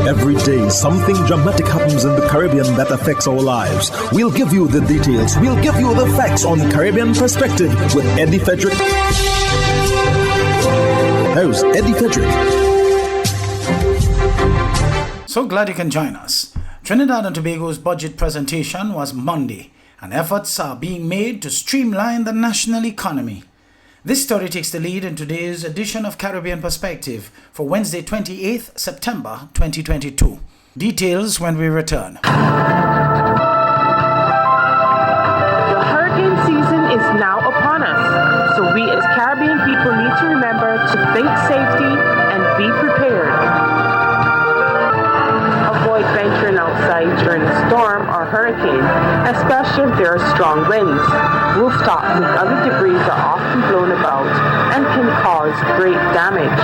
Every day, something dramatic happens in the Caribbean that affects our lives. We'll give you the details. We'll give you the facts on Caribbean Perspective with Eddie Frederick. How's Eddie Frederick? So glad you can join us. Trinidad and Tobago's budget presentation was Monday, and efforts are being made to streamline the national economy. This story takes the lead in today's edition of Caribbean Perspective for Wednesday, 28th September 2022. Details when we return. The hurricane season is now upon us, so we as Caribbean people need to remember to think safety and be prepared. Avoid venturing outside during a storm or hurricane, especially if there are strong winds. Rooftops and other debris are often blown about and can cause great damage.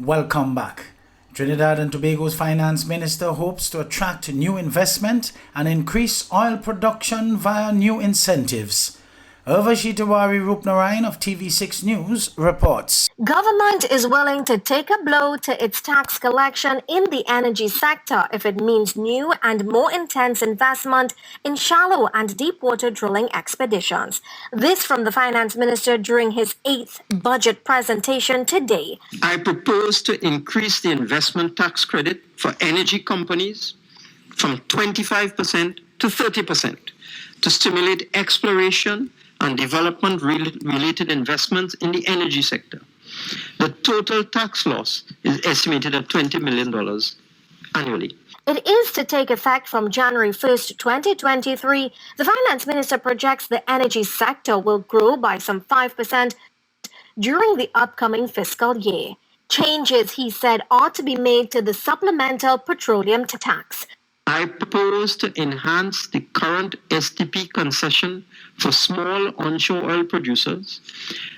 Welcome back. Trinidad and Tobago's finance minister hopes to attract new investment and increase oil production via new incentives. Urvashi Tiwari Rupnarayan of TV6 News reports. Government is willing to take a blow to its tax collection in the energy sector if it means new and more intense investment in shallow and deep water drilling expeditions. This from the finance minister during his 8th budget presentation today. I propose to increase the investment tax credit for energy companies from 25% to 30% to stimulate exploration and development-related investments in the energy sector. The total tax loss is estimated at $20 million annually. It is to take effect from January 1st, 2023. The finance minister projects the energy sector will grow by some 5% during the upcoming fiscal year. Changes, he said, are to be made to the supplemental petroleum tax. I propose to enhance the current STP concession for small onshore oil producers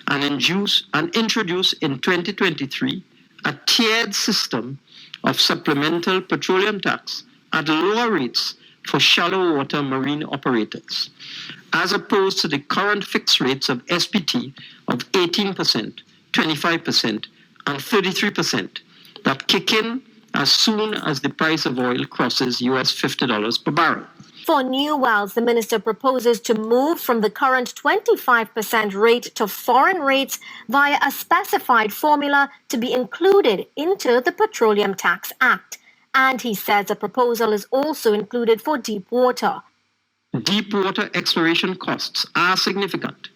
and introduce in 2023 a tiered system of supplemental petroleum tax at lower rates for shallow water marine operators, as opposed to the current fixed rates of SPT of 18%, 25%, and 33% that kick in as soon as the price of oil crosses US $50 per barrel. For new wells, the minister proposes to move from the current 25% rate to foreign rates via a specified formula to be included into the Petroleum Tax Act. And he says a proposal is also included for deep water. Deep water exploration costs are significant.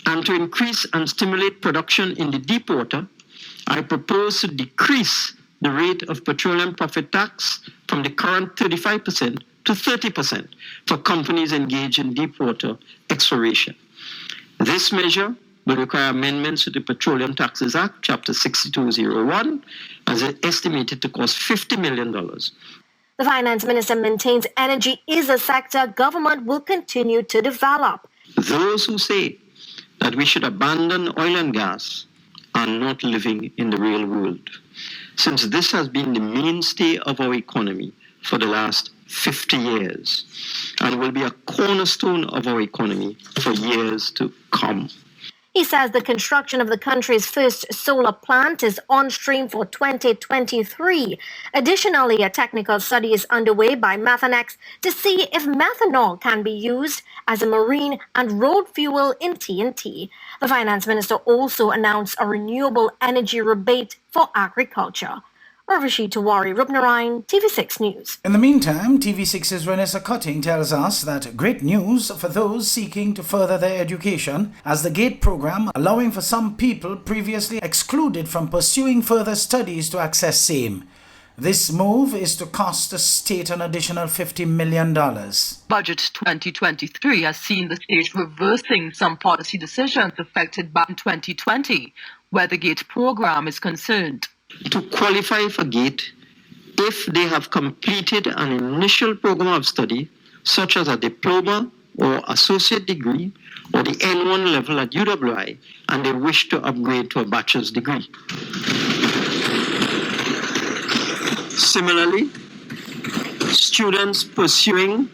And to increase and stimulate production in the deep water, I propose to decrease the rate of petroleum profit tax from the current 35% to 30% for companies engaged in deep water exploration. This measure will require amendments to the Petroleum Taxes Act, Chapter 6201, as it estimated to cost $50 million. The finance minister maintains energy is a sector government will continue to develop. Those who say that we should abandon oil and gas are not living in the real world, since this has been the mainstay of our economy for the last 50 years and will be a cornerstone of our economy for years to come. He says the construction of the country's first solar plant is on stream for 2023. Additionally, a technical study is underway by Methanex to see if methanol can be used as a marine and road fuel in TNT. The finance minister also announced a renewable energy rebate for agriculture. Urvashi Tiwari Rupnarayan, TV6 News. In the meantime, TV6's Renessa Cutting tells us that great news for those seeking to further their education, as the GATE program allowing for some people previously excluded from pursuing further studies to access same. This move is to cost the state an additional $50 million. Budget 2023 has seen the state reversing some policy decisions affected back in 2020, where the GATE program is concerned. To qualify for GATE, if they have completed an initial program of study, such as a diploma or associate degree, or the N1 level at UWI, and they wish to upgrade to a bachelor's degree. Similarly, students pursuing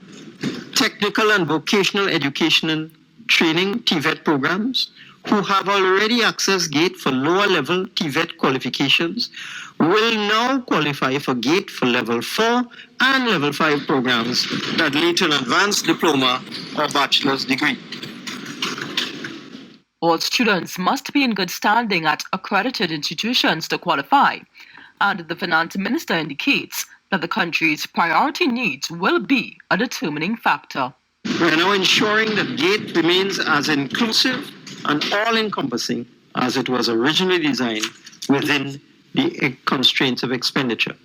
technical and vocational education and training, TVET programs, who have already accessed GATE for lower level TVET qualifications will now qualify for GATE for level 4 and level 5 programs that lead to an advanced diploma or bachelor's degree. All students must be in good standing at accredited institutions to qualify, and the finance minister indicates that the country's priority needs will be a determining factor. We are now ensuring that GATE remains as inclusive and all-encompassing as it was originally designed within the constraints of expenditure.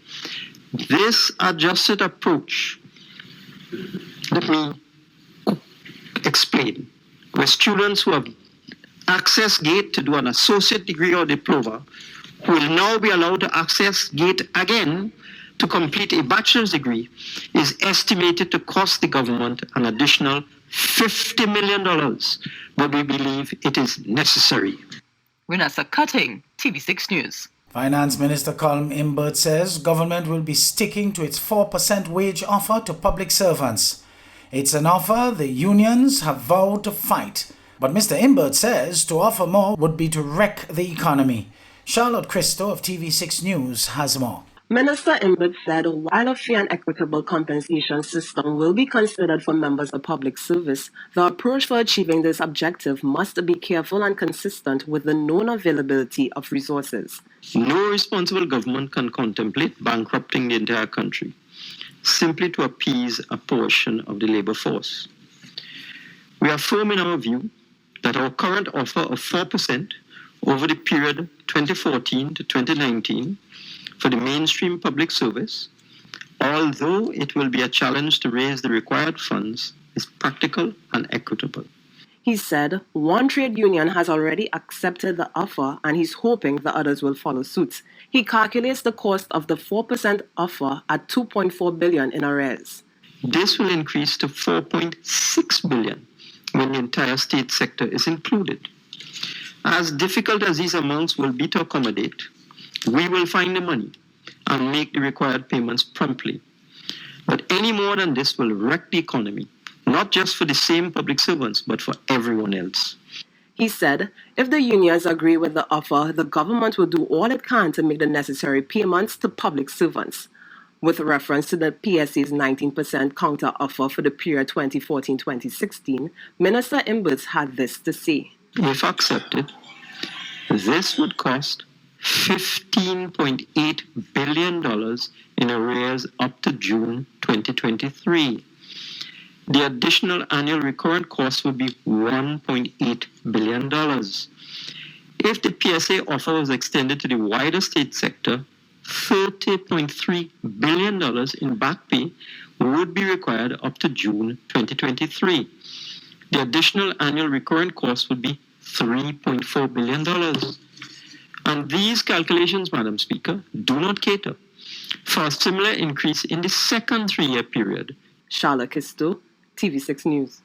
This adjusted approach, let me explain, where students who have accessed GATE to do an associate degree or diploma will now be allowed to access GATE again to complete a bachelor's degree, is estimated to cost the government an additional $50 million, but we believe it is necessary. Renessa Cutting, TV6 News. Finance Minister Colm Imbert says government will be sticking to its 4% wage offer to public servants. It's an offer the unions have vowed to fight. But Mr. Imbert says to offer more would be to wreck the economy. Charlotte Christo of TV6 News has more. Minister Imbert said while a fair and equitable compensation system will be considered for members of public service, the approach for achieving this objective must be careful and consistent with the known availability of resources. No responsible government can contemplate bankrupting the entire country simply to appease a portion of the labor force. We are firm in our view that our current offer of 4% over the period 2014 to 2019 for the mainstream public service, although it will be a challenge to raise the required funds, is practical and equitable. He said one trade union has already accepted the offer and he's hoping the others will follow suit. He calculates the cost of the 4% offer at $2.4 billion in arrears. This will increase to $4.6 billion when the entire state sector is included. As difficult as these amounts will be to accommodate, we will find the money and make the required payments promptly. But any more than this will wreck the economy, not just for the same public servants, but for everyone else. He said if the unions agree with the offer, the government will do all it can to make the necessary payments to public servants. With reference to the PSA's 19% counter-offer for the period 2014-2016, Minister Imbert had this to say. If accepted, this would cost $15.8 billion in arrears up to June 2023. The additional annual recurrent cost would be $1.8 billion. If the PSA offer was extended to the wider state sector, $30.3 billion in back pay would be required up to June 2023. The additional annual recurrent cost would be $3.4 billion. And these calculations, Madam Speaker, do not cater for a similar increase in the second 3-year period. Charlotte Kisto, TV6 News.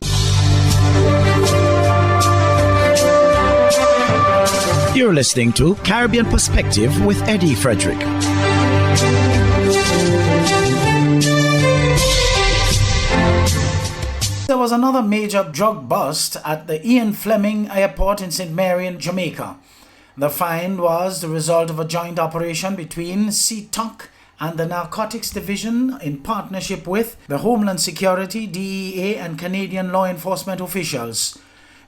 You're listening to Caribbean Perspective with Eddie Frederick. There was another major drug bust at the Ian Fleming Airport in St. Mary in Jamaica. The find was the result of a joint operation between CTOC and the Narcotics Division in partnership with the Homeland Security, DEA and Canadian law enforcement officials.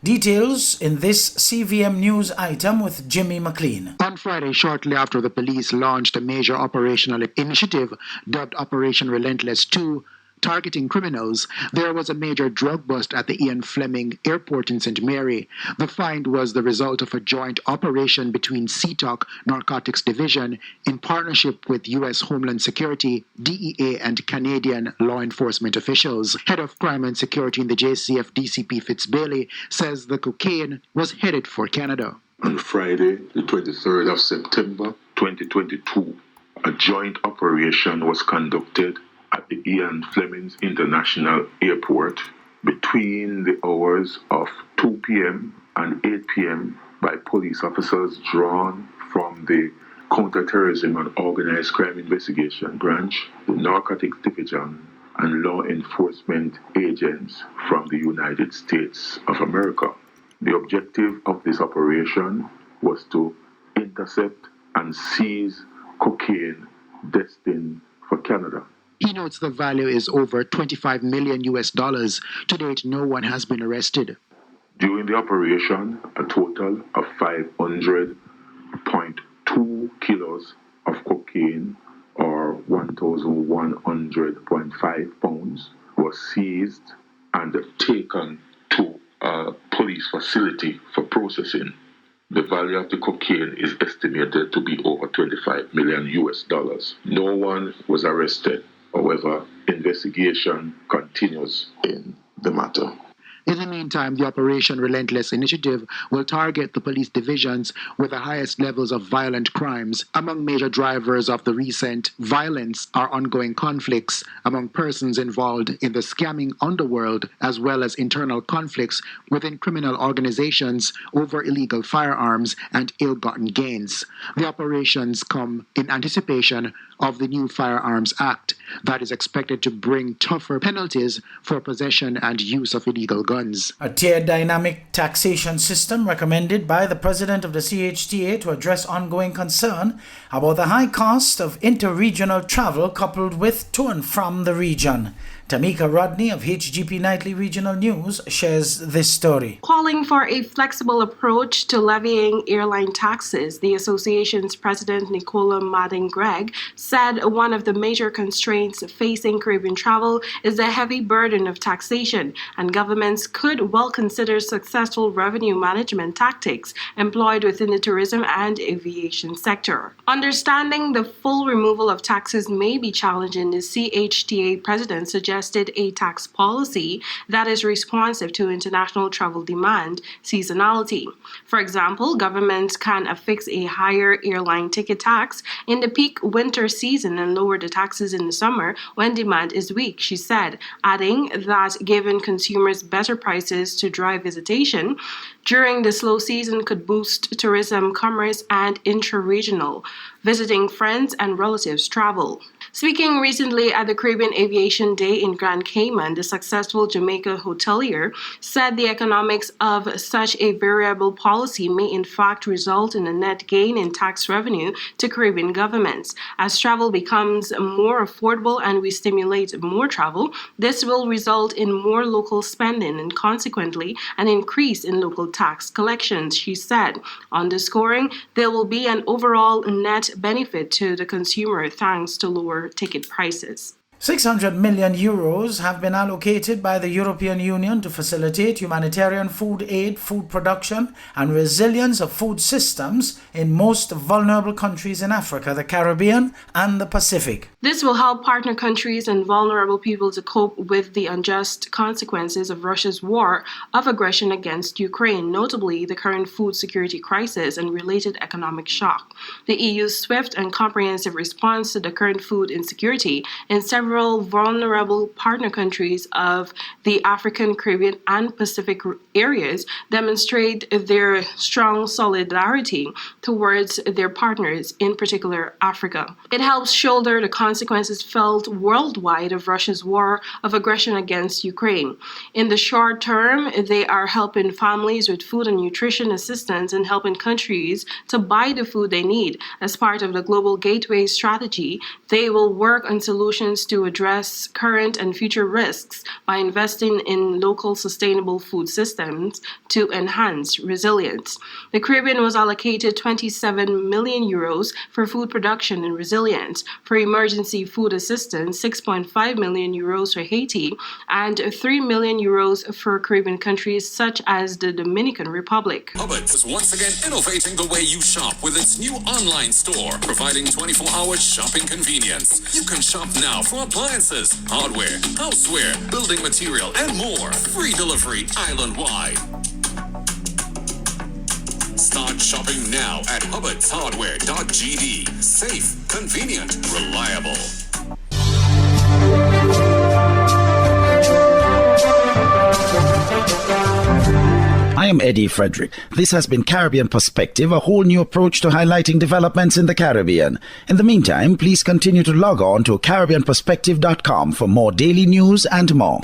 Details in this CVM News item with Jimmy McLean. On Friday, shortly after the police launched a major operational initiative dubbed Operation Relentless 2, targeting criminals, there was a major drug bust at the Ian Fleming Airport in St. Mary. The find was the result of a joint operation between CTOC, Narcotics Division, in partnership with U.S. Homeland Security, DEA, and Canadian law enforcement officials. Head of Crime and Security in the JCF, DCP Fitzbailey, says the cocaine was headed for Canada. On Friday, the 23rd of September 2022, a joint operation was conducted at the Ian Fleming International Airport between the hours of 2 p.m. and 8 p.m. by police officers drawn from the Counterterrorism and Organized Crime Investigation Branch, the Narcotics Division, and law enforcement agents from the United States of America. The objective of this operation was to intercept and seize cocaine destined for Canada. He notes the value is over $25 million. To date, no one has been arrested. During the operation, a total of 500.2 kilos of cocaine, or 1,100.5 pounds, was seized and taken to a police facility for processing. The value of the cocaine is estimated to be over $25 million. No one was arrested. However, investigation continues in the matter. In the meantime, the Operation Relentless initiative will target the police divisions with the highest levels of violent crimes. Among major drivers of the recent violence are ongoing conflicts among persons involved in the scamming underworld, as well as internal conflicts within criminal organizations over illegal firearms and ill-gotten gains. The operations come in anticipation of the new Firearms Act that is expected to bring tougher penalties for possession and use of illegal guns. A tiered dynamic taxation system recommended by the president of the CHTA to address ongoing concern about the high cost of interregional travel coupled with to and from the region. Tamika Rodney of HGP Nightly Regional News shares this story. Calling for a flexible approach to levying airline taxes, the association's president Nicola Madden-Gregg said one of the major constraints facing Caribbean travel is the heavy burden of taxation, and governments could well consider successful revenue management tactics employed within the tourism and aviation sector. Understanding the full removal of taxes may be challenging, the CHTA president suggested a tax policy that is responsive to international travel demand seasonality. For example, governments can affix a higher airline ticket tax in the peak winter season and lower the taxes in the summer when demand is weak, she said, adding that giving consumers better prices to drive visitation during the slow season could boost tourism, commerce, and intra-regional visiting friends and relatives travel. Speaking recently at the Caribbean Aviation Day in Grand Cayman, the successful Jamaica hotelier said the economics of such a variable policy may in fact result in a net gain in tax revenue to Caribbean governments. As travel becomes more affordable and we stimulate more travel, this will result in more local spending and consequently an increase in local tax collections, she said, underscoring there will be an overall net benefit to the consumer thanks to lower ticket prices. 600 million euros have been allocated by the European Union to facilitate humanitarian food aid, food production, and resilience of food systems in most vulnerable countries in Africa, the Caribbean, and the Pacific. This will help partner countries and vulnerable people to cope with the unjust consequences of Russia's war of aggression against Ukraine, notably the current food security crisis and related economic shock. The EU's swift and comprehensive response to the current food insecurity in several vulnerable partner countries of the African, Caribbean, and Pacific areas demonstrate their strong solidarity towards their partners, in particular Africa. It helps shoulder the consequences felt worldwide of Russia's war of aggression against Ukraine. In the short term, they are helping families with food and nutrition assistance and helping countries to buy the food they need. As part of the Global Gateway strategy, they will work on solutions to address current and future risks by investing in local sustainable food systems to enhance resilience. The Caribbean was allocated 27 million euros for food production and resilience, for emergency food assistance 6.5 million euros for Haiti, and 3 million euros for Caribbean countries such as the Dominican Republic. Hubbard's is once again innovating the way you shop with its new online store, providing 24-hour shopping convenience. You can shop now for appliances, hardware, houseware, building material, and more. Free delivery island-wide. Start shopping now at hubbardshardware.gd. Safe, convenient, reliable. I am Eddie Frederick. This has been Caribbean Perspective, a whole new approach to highlighting developments in the Caribbean. In the meantime, please continue to log on to CaribbeanPerspective.com for more daily news and more.